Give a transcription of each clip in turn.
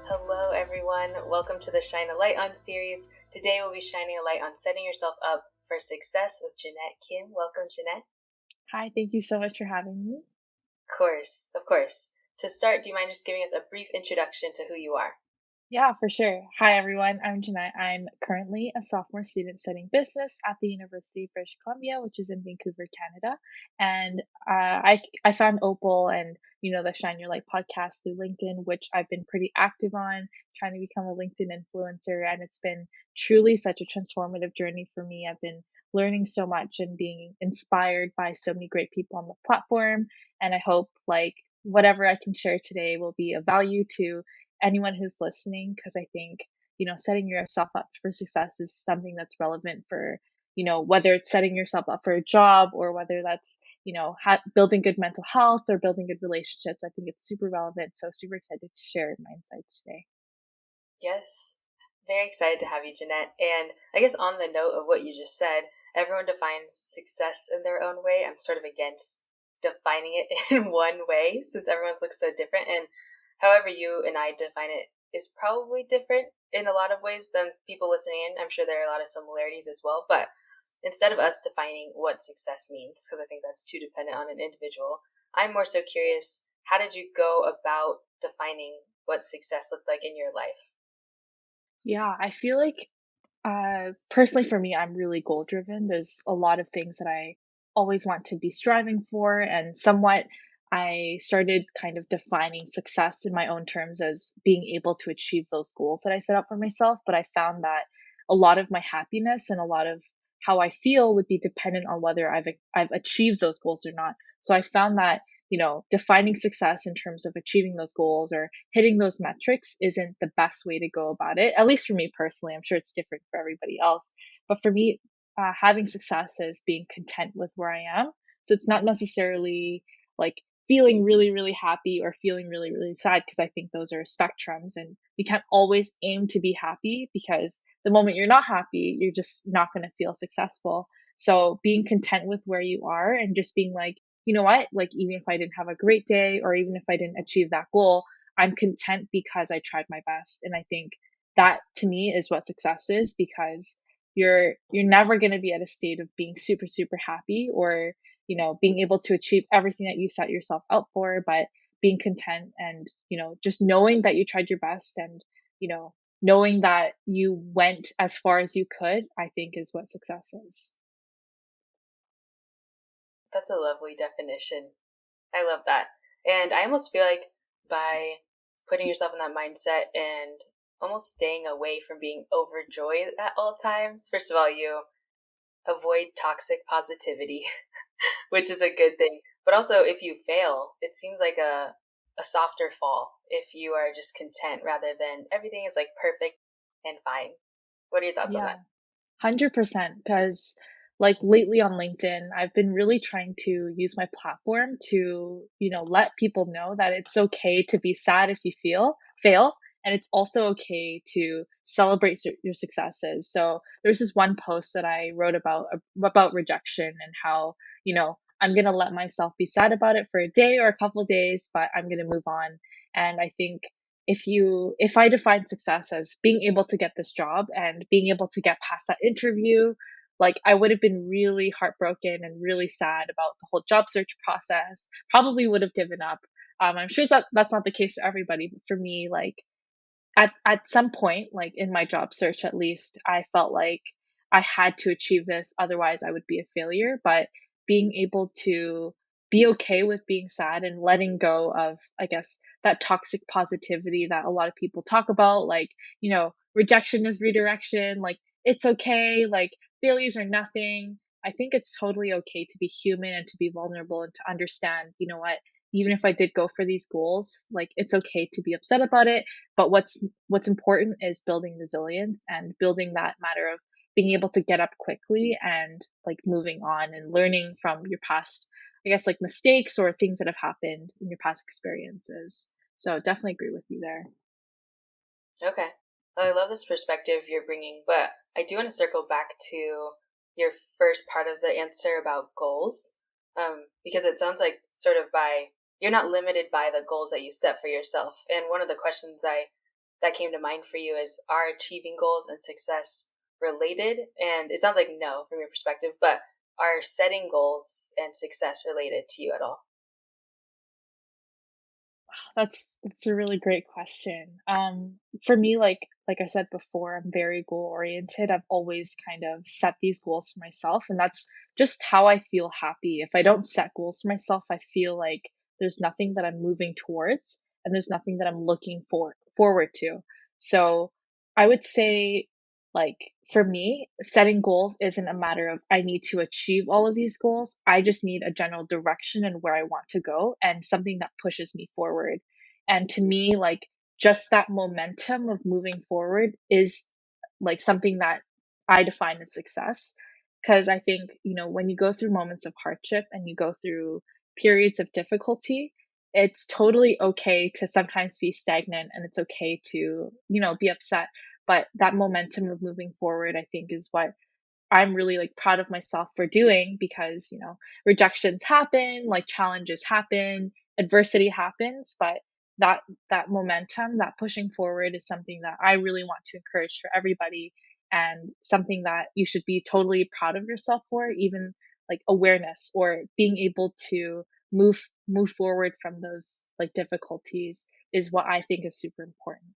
Hello, everyone. Welcome to the Shine a Light On series. Today, we'll be shining a light on setting yourself up for success with Janette Kim. Welcome, Janette. Hi, thank you so much for having me. Of course. To start, do you mind just giving us a brief introduction to who you are? Yeah, for sure. Hi, everyone. I'm Janette. I'm currently a sophomore student studying business at the University of British Columbia, which is in Vancouver, Canada. And I found Opal and the Shine Your Light podcast through LinkedIn, which I've been pretty active on, trying to become a LinkedIn influencer. And it's been truly such a transformative journey for me. I've been learning so much and being inspired by so many great people on the platform. And I hope whatever I can share today will be of value to anyone who's listening, because I think setting yourself up for success is something that's relevant for whether it's setting yourself up for a job or whether that's building good mental health or building good relationships. I think it's super relevant, so super excited to share my insights today. Yes. Very excited to have you, Janette. And I guess on the note of what you just said, everyone defines success in their own way. I'm sort of against defining it in one way since everyone's looks so different. And however you and I define it is probably different in a lot of ways than people listening in. I'm sure there are a lot of similarities as well. But instead of us defining what success means, because I think that's too dependent on an individual, I'm more so curious, how did you go about defining what success looked like in your life? Yeah, I feel like personally for me, I'm really goal driven. There's a lot of things that I always want to be striving for, and somewhat I started kind of defining success in my own terms as being able to achieve those goals that I set up for myself. But I found that a lot of my happiness and a lot of how I feel would be dependent on whether I've achieved those goals or not. So I found that defining success in terms of achieving those goals or hitting those metrics isn't the best way to go about it, at least for me personally. I'm sure it's different for everybody else. But for me, having success is being content with where I am. So it's not necessarily like feeling really, really happy or feeling really, really sad, because I think those are spectrums and you can't always aim to be happy, because the moment you're not happy, you're just not going to feel successful. So being content with where you are and just being like, you know what, like even if I didn't have a great day or even if I didn't achieve that goal, I'm content because I tried my best. And I think that to me is what success is, because you're never going to be at a state of being super super happy or being able to achieve everything that you set yourself out for, but being content and just knowing that you tried your best and you know knowing that you went as far as you could, I think is what success is. That's a lovely definition. I love that. And I almost feel like by putting yourself in that mindset and almost staying away from being overjoyed at all times, first of all, you avoid toxic positivity, which is a good thing. But also, if you fail, it seems like a softer fall if you are just content rather than everything is like perfect and fine. What are your thoughts on Yeah, that? 100%. Because, like, lately on LinkedIn, I've been really trying to use my platform to, let people know that it's okay to be sad if you fail, and it's also okay to celebrate your successes. So there's this one post that I wrote about rejection and how, I'm gonna let myself be sad about it for a day or a couple of days, but I'm gonna move on. And I think if I define success as being able to get this job and being able to get past that interview, like I would have been really heartbroken and really sad about the whole job search process, probably would have given up. I'm sure that's not the case for everybody, but for me, like at some point, like in my job search at least, I felt like I had to achieve this, otherwise I would be a failure. But being able to be okay with being sad and letting go of, I guess, that toxic positivity that a lot of people talk about, like, rejection is redirection, like it's okay, like failures are nothing. I think it's totally okay to be human and to be vulnerable and to understand, what, even if I did go for these goals, like it's okay to be upset about it, but what's important is building resilience and building that matter of being able to get up quickly and like moving on and learning from your past, I guess, like mistakes or things that have happened in your past experiences. So definitely agree with you there. Okay. Well, I love this perspective you're bringing, but I do want to circle back to your first part of the answer about goals, because it sounds like sort of by you're not limited by the goals that you set for yourself. And one of the questions that came to mind for you is, are achieving goals and success related? And it sounds like no from your perspective, but are setting goals and success related to you at all? That's a really great question. For me, like I said before, I'm very goal oriented. I've always kind of set these goals for myself, and that's just how I feel happy. If I don't set goals for myself, I feel like there's nothing that I'm moving towards, and there's nothing that I'm looking forward to. So I would say, like for me, setting goals isn't a matter of I need to achieve all of these goals. I just need a general direction and where I want to go and something that pushes me forward. And to me, like, just that momentum of moving forward is like something that I define as success. Because I think, when you go through moments of hardship and you go through periods of difficulty, it's totally okay to sometimes be stagnant and it's okay to, be upset. But that momentum of moving forward, I think, is what I'm really like proud of myself for doing because, rejections happen, like challenges happen, adversity happens, but that that momentum, that pushing forward is something that I really want to encourage for everybody and something that you should be totally proud of yourself for, even like awareness or being able to move forward from those like difficulties is what I think is super important.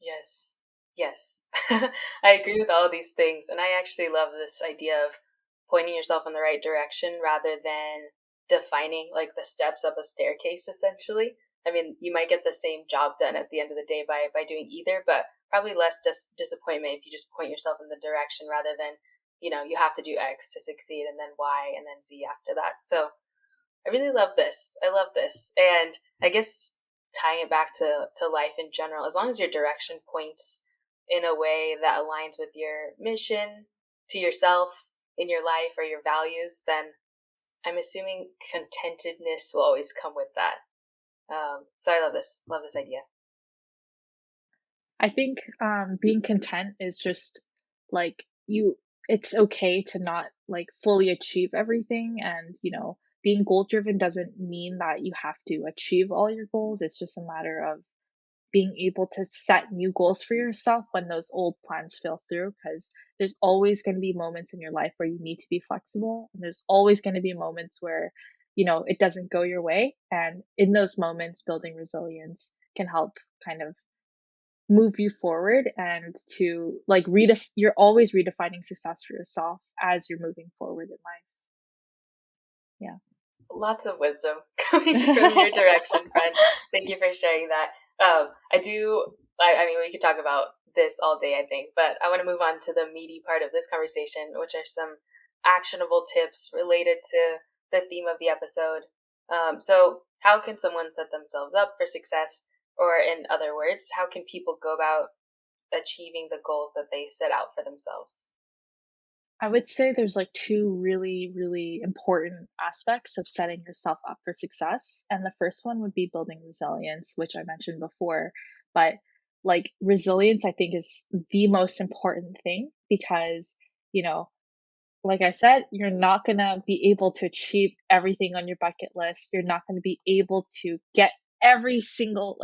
Yes. Yes. I agree with all of these things. And I actually love this idea of pointing yourself in the right direction rather than defining like the steps up a staircase, essentially. I mean, you might get the same job done at the end of the day by doing either, but probably less disappointment if you just point yourself in the direction rather than, you have to do X to succeed and then Y and then Z after that. So I really love this. I love this. And I guess tying it back to life in general, as long as your direction points in a way that aligns with your mission, to yourself, in your life, or your values, then I'm assuming contentedness will always come with that. So I love this. Love this idea. I think being content is just like it's okay to not like fully achieve everything. And, being goal driven doesn't mean that you have to achieve all your goals. It's just a matter of being able to set new goals for yourself when those old plans fell through. Because there's always going to be moments in your life where you need to be flexible. And there's always going to be moments where, it doesn't go your way. And in those moments, building resilience can help kind of move you forward and to like you're always redefining success for yourself as you're moving forward in Lots of wisdom coming from your direction, friend. Thank you for sharing that. I do. I mean, we could talk about this all day, I think, but I want to move on to the meaty part of this conversation, which are some actionable tips related to the theme of the episode. So, how can someone set themselves up for success? Or, in other words, how can people go about achieving the goals that they set out for themselves? I would say there's like two really, really important aspects of setting yourself up for success. And the first one would be building resilience, which I mentioned before. But like resilience, I think is the most important thing because, you know, like I said, you're not gonna be able to achieve everything on your bucket list. You're not gonna be able to get every single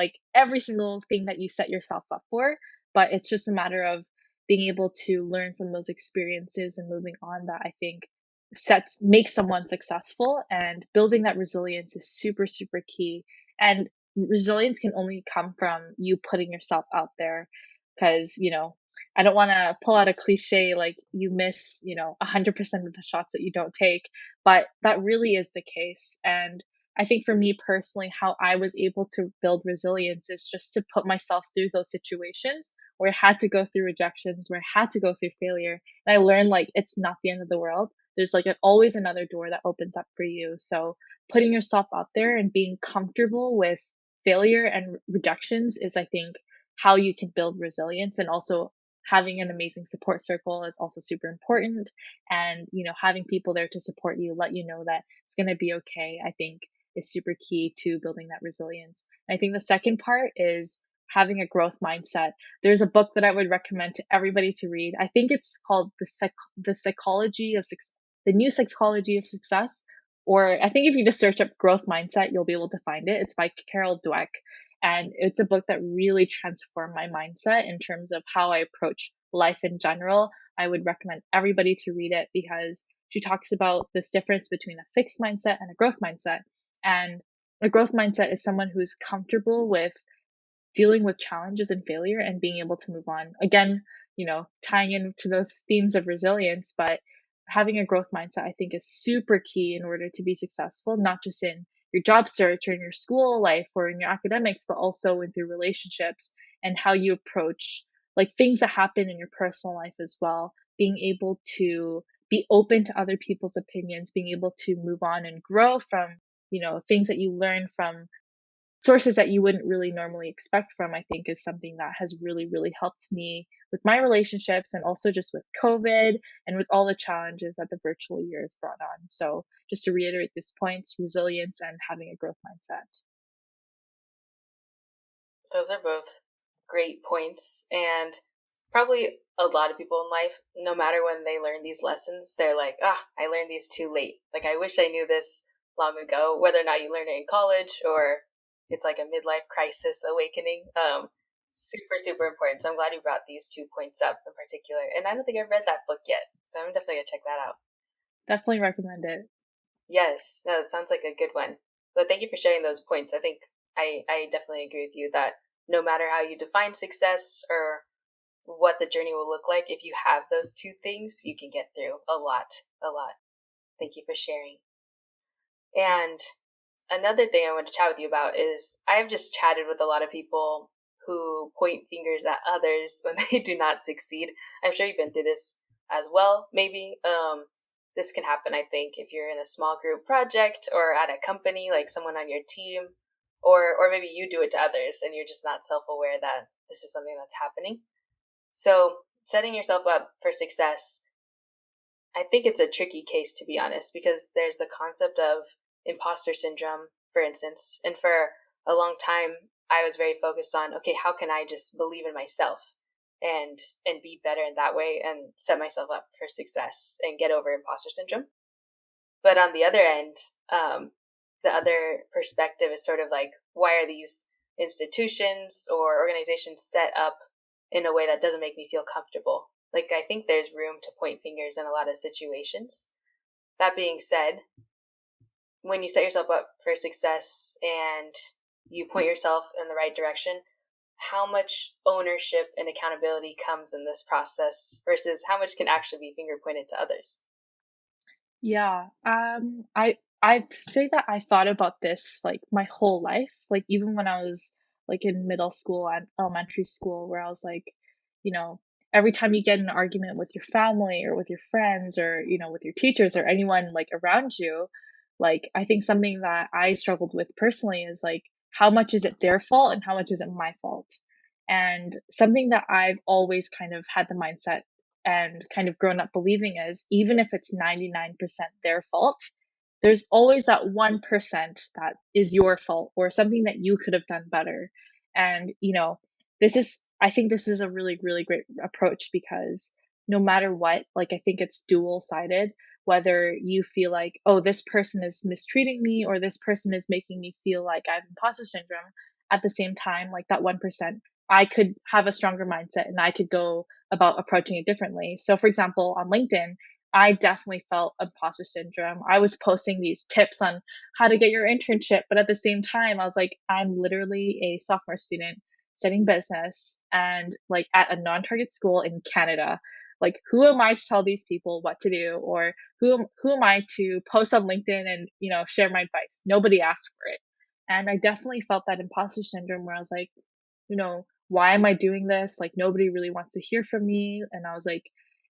thing that you set yourself up for. But it's just a matter of being able to learn from those experiences and moving on that I think sets makes someone successful and building that resilience is super, super key. And resilience can only come from you putting yourself out there because, I don't want to pull out a cliche like you miss, 100% of the shots that you don't take, but that really is the case. And I think for me personally, how I was able to build resilience is just to put myself through those situations where I had to go through rejections, where I had to go through failure. And I learned like it's not the end of the world. There's like always another door that opens up for you. So putting yourself out there and being comfortable with failure and rejections is, I think, how you can build resilience. And also having an amazing support circle is also super important. And, having people there to support you, let you know that it's going to be okay, I think is super key to building that resilience. And I think the second part is having a growth mindset. There's a book that I would recommend to everybody to read. I think it's called the psychology of the new psychology of success. Or I think if you just search up growth mindset, you'll be able to find it. It's by Carol Dweck. And it's a book that really transformed my mindset in terms of how I approach life in general. I would recommend everybody to read it because she talks about this difference between a fixed mindset and a growth mindset. And a growth mindset is someone who's comfortable with dealing with challenges and failure and being able to move on. Again, tying into those themes of resilience, but having a growth mindset, I think, is super key in order to be successful, not just in your job search or in your school life or in your academics, but also with your relationships and how you approach like things that happen in your personal life as well. Being able to be open to other people's opinions, being able to move on and grow from, things that you learn from sources that you wouldn't really normally expect from, I think is something that has really, really helped me with my relationships and also just with COVID and with all the challenges that the virtual year has brought on. So just to reiterate these points, resilience and having a growth mindset. Those are both great points. And probably a lot of people in life, no matter when they learn these lessons, they're like, I learned these too late. Like, I wish I knew this long ago, whether or not you learn it in college or it's like a midlife crisis awakening. Super, super important. So I'm glad you brought these 2 points up in particular. And I don't think I've read that book yet. So I'm definitely going to check that out. Definitely recommend it. Yes, no, it sounds like a good one. But thank you for sharing those points. I think I definitely agree with you that no matter how you define success or what the journey will look like, if you have those two things, you can get through a lot, a lot. Thank you for sharing. And another thing I want to chat with you about is I've just chatted with a lot of people who point fingers at others when they do not succeed. I'm sure you've been through this as well, maybe. This can happen, I think, if you're in a small group project or at a company, like someone on your team, or maybe you do it to others and you're just not self-aware that this is something that's happening. So setting yourself up for success, I think it's a tricky case, to be honest, because there's the concept of imposter syndrome, for instance. And for a long time, I was very focused on, okay, how can I just believe in myself and be better in that way and set myself up for success and get over imposter syndrome. But on the other end, the other perspective is sort of like, why are these institutions or organizations set up in a way that doesn't make me feel comfortable? Like, I think there's room to point fingers in a lot of situations. That being said, when you set yourself up for success and you point yourself in the right direction, how much ownership and accountability comes in this process versus how much can actually be finger pointed to others? Yeah, I'd say that I thought about this like my whole life, like even when I was like in middle school and elementary school, where I was like, you know, every time you get in an argument with your family or with your friends or with your teachers or anyone like around you, like I think something that I struggled with personally is like how much is it their fault and how much is it my fault? And something that I've always kind of had the mindset and kind of grown up believing is even if it's 99% their fault, there's always that 1% that is your fault or something that you could have done better. And, I think this is a really, really great approach because no matter what, like, I think it's dual sided, whether you feel like, oh, this person is mistreating me or this person is making me feel like I have imposter syndrome. At the same time, like that 1%, I could have a stronger mindset and I could go about approaching it differently. So, for example, on LinkedIn, I definitely felt imposter syndrome. I was posting these tips on how to get your internship, but at the same time, I was like, I'm literally a sophomore student studying business and like at a non-target school in Canada. Like, who am I to tell these people what to do, or who am I to post on LinkedIn and share my advice? Nobody asked for it, and I definitely felt that imposter syndrome where I was like, why am I doing this? Like, nobody really wants to hear from me. And I was like,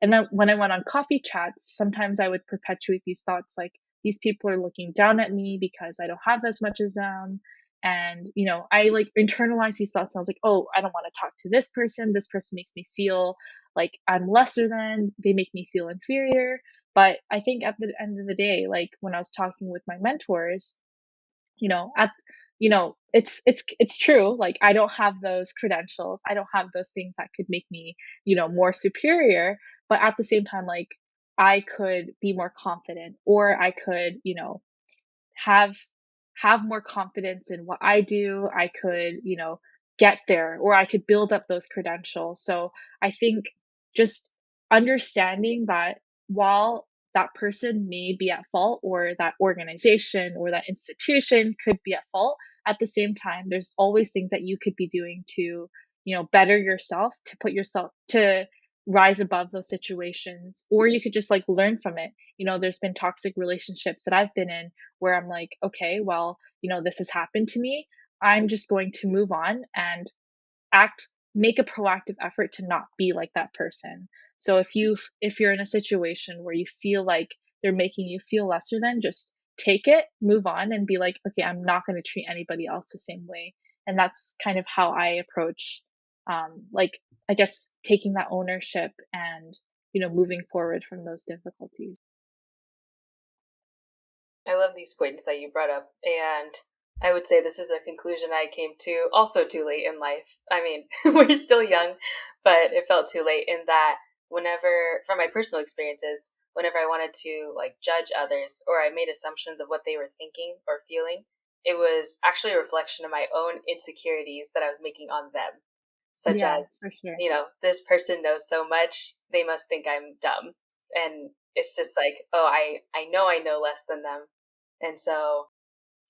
and then when I went on coffee chats, sometimes I would perpetuate these thoughts like, these people are looking down at me because I don't have as much as them. And, I like internalized these thoughts. And I was like, oh, I don't want to talk to this person. This person makes me feel like I'm lesser than, they make me feel inferior. But I think at the end of the day, like when I was talking with my mentors, at it's true, like I don't have those credentials, I don't have those things that could make me more superior, but at the same time, like I could be more confident or I could have have more confidence in what I do. I could, get there, or I could build up those credentials. So I think just understanding that while that person may be at fault, or that organization or that institution could be at fault, at the same time, there's always things that you could be doing to, better yourself, to put yourself to rise above those situations, or you could just like learn from it. There's been toxic relationships that I've been in where I'm like, okay, well, this has happened to me. I'm just going to move on and act make a proactive effort to not be like that person. So if you're in a situation where you feel like they're making you feel lesser than, just take it, move on, and be like, okay, I'm not going to treat anybody else the same way. And that's kind of how I approach, like, I guess, taking that ownership and, moving forward from those difficulties. I love these points that you brought up, and I would say this is a conclusion I came to also too late in life. I mean, we're still young, but it felt too late in that whenever, from my personal experiences, whenever I wanted to like judge others or I made assumptions of what they were thinking or feeling, it was actually a reflection of my own insecurities that I was making on them, such Yeah, as, for sure. this person knows so much, they must think I'm dumb. And it's just like, oh, I know less than them. And so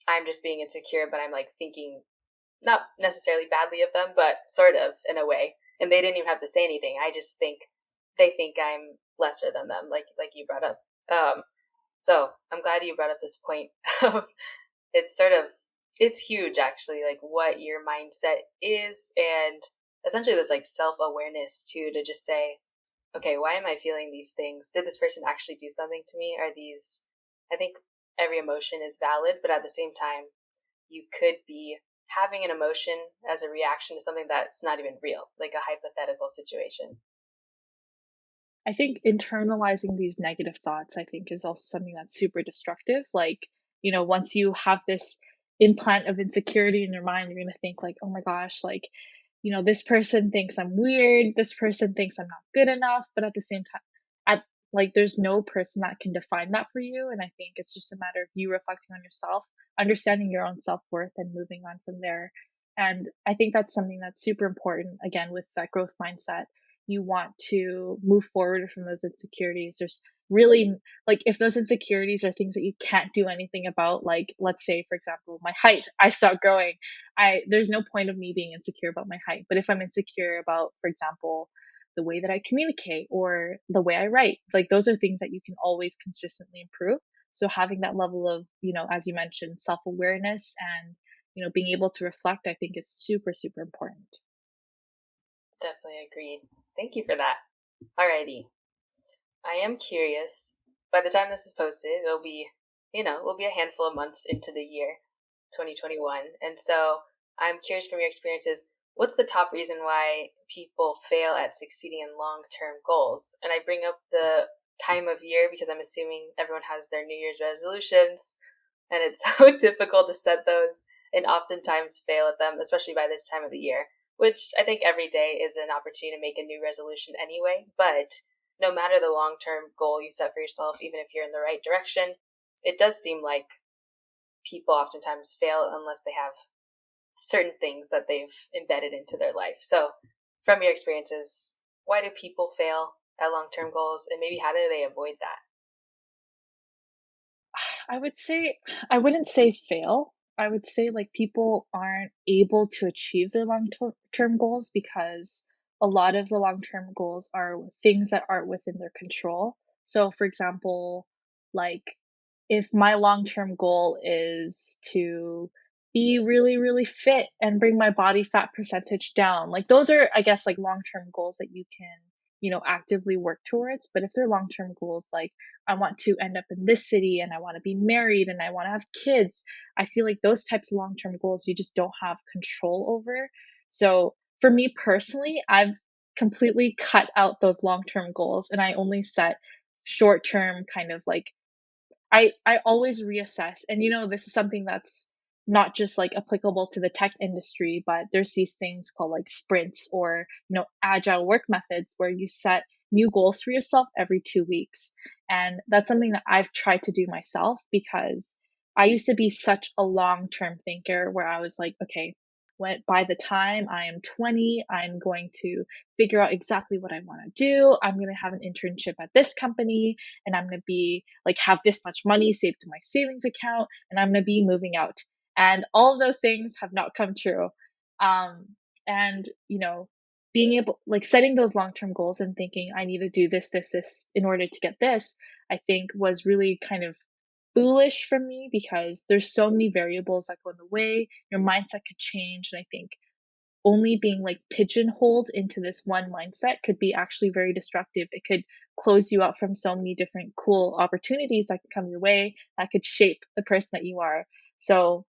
I'm just being insecure, but I'm like thinking not necessarily badly of them, but sort of in a way. And they didn't even have to say anything. I just think they think I'm lesser than them, like you brought up. So I'm glad you brought up this point of it's sort of it's huge actually, like what your mindset is, and essentially this like self awareness too, to just say, okay, why am I feeling these things? Did this person actually do something to me? Are these, I think every emotion is valid, but at the same time, you could be having an emotion as a reaction to something that's not even real, like a hypothetical situation. I think internalizing these negative thoughts, I think, is also something that's super destructive. Like, once you have this implant of insecurity in your mind, you're going to think, like, oh my gosh, like, this person thinks I'm weird. This person thinks I'm not good enough. But at the same time, there's no person that can define that for you. And I think it's just a matter of you reflecting on yourself, understanding your own self worth, and moving on from there. And I think that's something that's super important, again, with that growth mindset. You want to move forward from those insecurities. There's really, like, if those insecurities are things that you can't do anything about, like, let's say, for example, my height, I stopped growing. There's no point of me being insecure about my height. But if I'm insecure about, for example, the way that I communicate or the way I write, like, those are things that you can always consistently improve. So having that level of, as you mentioned, self-awareness and, being able to reflect, I think is super, super important. Definitely agreed. Thank you for that. Alrighty. I am curious. By the time this is posted, we'll be a handful of months into the year 2021. And so I'm curious from your experiences, what's the top reason why people fail at succeeding in long term goals? And I bring up the time of year because I'm assuming everyone has their New Year's resolutions, and it's so difficult to set those and oftentimes fail at them, especially by this time of the year, which I think every day is an opportunity to make a new resolution anyway. But no matter the long term goal you set for yourself, even if you're in the right direction, it does seem like people oftentimes fail unless they have certain things that they've embedded into their life. So, from your experiences, why do people fail at long term goals, and maybe how do they avoid that? I would say I wouldn't say fail. I would say, like, people aren't able to achieve their term goals because a lot of the long-term goals are things that aren't within their control. So, for example, like, if my long-term goal is to be really, really fit and bring my body fat percentage down, like, those are, I guess, like, long-term goals that you can, actively work towards. But if they're long-term goals, like, I want to end up in this city and I want to be married and I want to have kids, I feel like those types of long-term goals you just don't have control over. So, for me personally, I've completely cut out those long-term goals and I only set short-term, kind of like, I always reassess. And, this is something that's not just like applicable to the tech industry, but there's these things called like sprints, or, agile work methods where you set new goals for yourself every 2 weeks. And that's something that I've tried to do myself because I used to be such a long-term thinker where I was like, okay, when by the time I am 20, I'm going to figure out exactly what I want to do. I'm going to have an internship at this company and I'm going to be like have this much money saved in my savings account and I'm going to be moving out. And all of those things have not come true. Um and being able like setting those long-term goals and thinking I need to do this in order to get this, I think was really kind of foolish from me because there's so many variables that go in the way. Your mindset could change. And I think only being like pigeonholed into this one mindset could be actually very destructive. It could close you out from so many different cool opportunities that could come your way that could shape the person that you are. So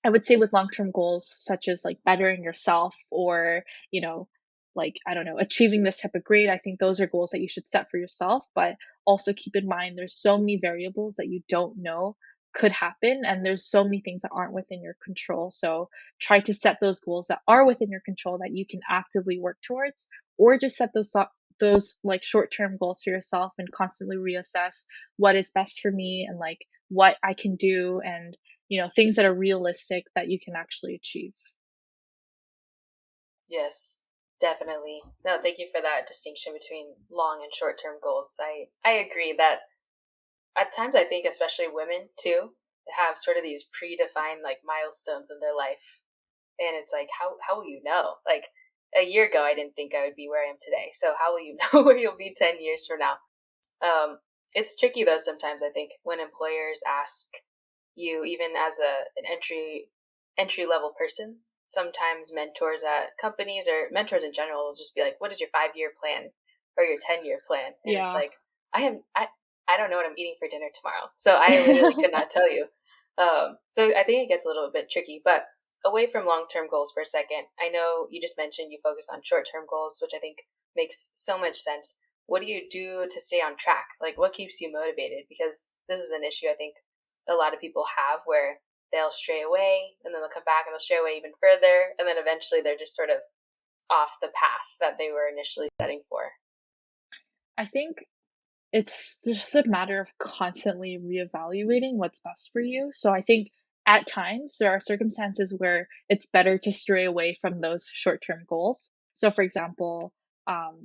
I would say with long-term goals such as like bettering yourself or, you know, like I don't know, achieving this type of grade, I think those are goals that you should set for yourself, but also keep in mind there's so many variables that you don't know could happen and there's so many things that aren't within your control. So try to set those goals that are within your control that you can actively work towards or just set those like short-term goals for yourself and constantly reassess what is best for me and like what I can do and things that are realistic that you can actually achieve. Yes, definitely. No, thank you for that distinction between long and short term goals. I agree that at times I think especially women too have sort of these predefined like milestones in their life. And it's like how will you know? Like a year ago I didn't think I would be where I am today. So how will you know where you'll be 10 years from now? It's tricky though sometimes I think when employers ask you even as an entry level person. Sometimes mentors at companies or mentors in general will just be like, "What is your 5 year plan or your 10 year plan?" And it's Yeah. like, I am I don't know what I'm eating for dinner tomorrow, so I literally could not tell you. So I think it gets a little bit tricky, but away from long term goals for a second, I know you just mentioned you focus on short term goals, which I think makes so much sense. What do you do to stay on track? Like, what keeps you motivated? Because this is an issue I think a lot of people have where they'll stray away and then they'll come back and they'll stray away even further. And then eventually they're just sort of off the path that they were initially setting for. I think it's just a matter of constantly reevaluating what's best for you. So I think at times there are circumstances where it's better to stray away from those short-term goals. So for example,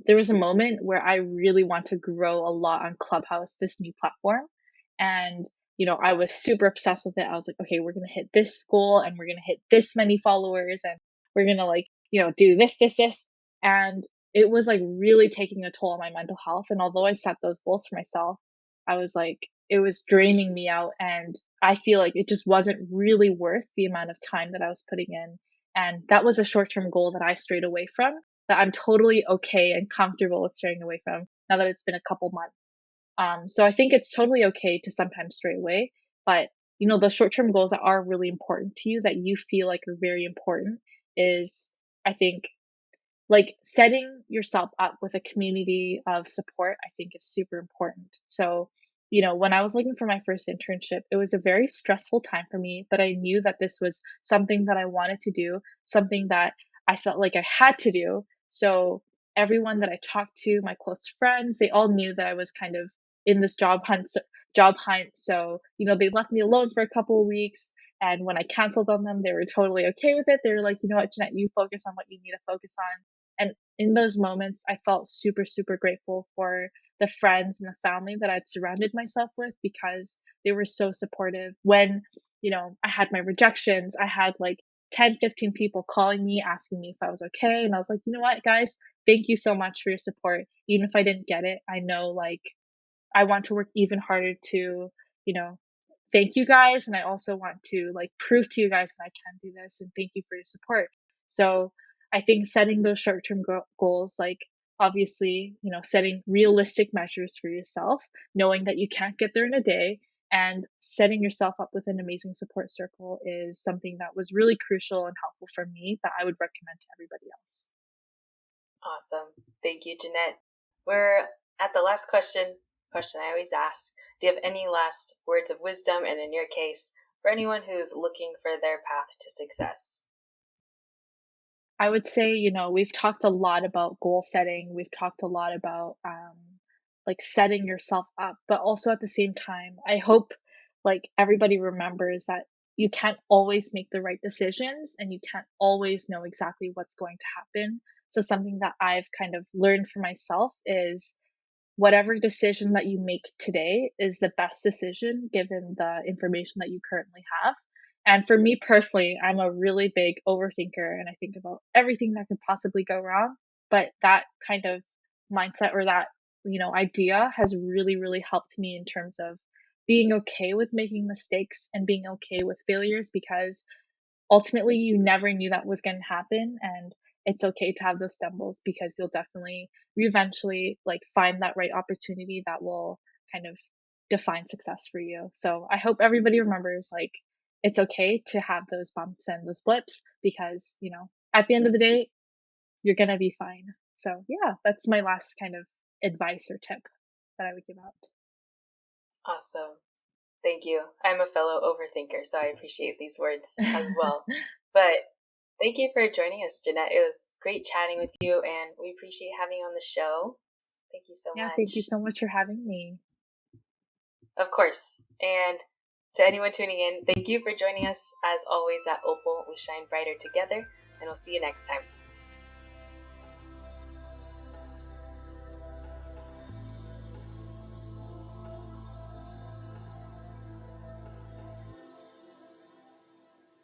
there was a moment where I really want to grow a lot on Clubhouse, this new platform. And, I was super obsessed with it. I was like, okay, we're going to hit this goal and we're going to hit this many followers and we're going to like, do this. And it was like really taking a toll on my mental health. And although I set those goals for myself, I was like, it was draining me out. And I feel like it just wasn't really worth the amount of time that I was putting in. And that was a short term goal that I strayed away from, that I'm totally okay and comfortable with straying away from now that it's been a couple months. So I think it's totally okay to sometimes stray away, but the short term goals that are really important to you that you feel like are very important is, I think, like setting yourself up with a community of support, I think is super important. So, when I was looking for my first internship, it was a very stressful time for me, but I knew that this was something that I wanted to do, something that I felt like I had to do. So, everyone that I talked to, my close friends, they all knew that I was kind of in this job hunt. So, they left me alone for a couple of weeks. And when I canceled on them, they were totally okay with it. They were like, you know what, Jeanette, you focus on what you need to focus on. And in those moments, I felt super, super grateful for the friends and the family that I'd surrounded myself with because they were so supportive. When, I had my rejections, I had like 10, 15 people calling me, asking me if I was okay. And I was like, you know what, guys, thank you so much for your support. Even if I didn't get it, I know like I want to work even harder to, you know, thank you guys. And I also want to like prove to you guys that I can do this and thank you for your support. So I think setting those short term goals, like obviously, setting realistic measures for yourself, knowing that you can't get there in a day, and setting yourself up with an amazing support circle is something that was really crucial and helpful for me that I would recommend to everybody else. Awesome. Thank you, Jeanette. We're at the last question I always ask. Do you have any last words of wisdom? And in your case, for anyone who's looking for their path to success? I would say, we've talked a lot about goal setting. We've talked a lot about like setting yourself up, but also at the same time, I hope like everybody remembers that you can't always make the right decisions and you can't always know exactly what's going to happen. So something that I've kind of learned for myself is whatever decision that you make today is the best decision given the information that you currently have. And for me personally, I'm a really big overthinker and I think about everything that could possibly go wrong. But that kind of mindset or that, idea has really, really helped me in terms of being okay with making mistakes and being okay with failures because ultimately you never knew that was going to happen, and it's okay to have those stumbles because you eventually like find that right opportunity that will kind of define success for you. So I hope everybody remembers like it's okay to have those bumps and those blips because at the end of the day you're going to be fine. So yeah, that's my last kind of advice or tip that I would give out. Awesome. Thank you. I'm a fellow overthinker, so I appreciate these words as well. But thank you for joining us, Janette. It was great chatting with you, and we appreciate having you on the show. Thank you so Yeah, thank you much. so much for having me. Of course. And to anyone tuning in, thank you for joining us. As always, at Opal, we shine brighter together, and we'll see you next time.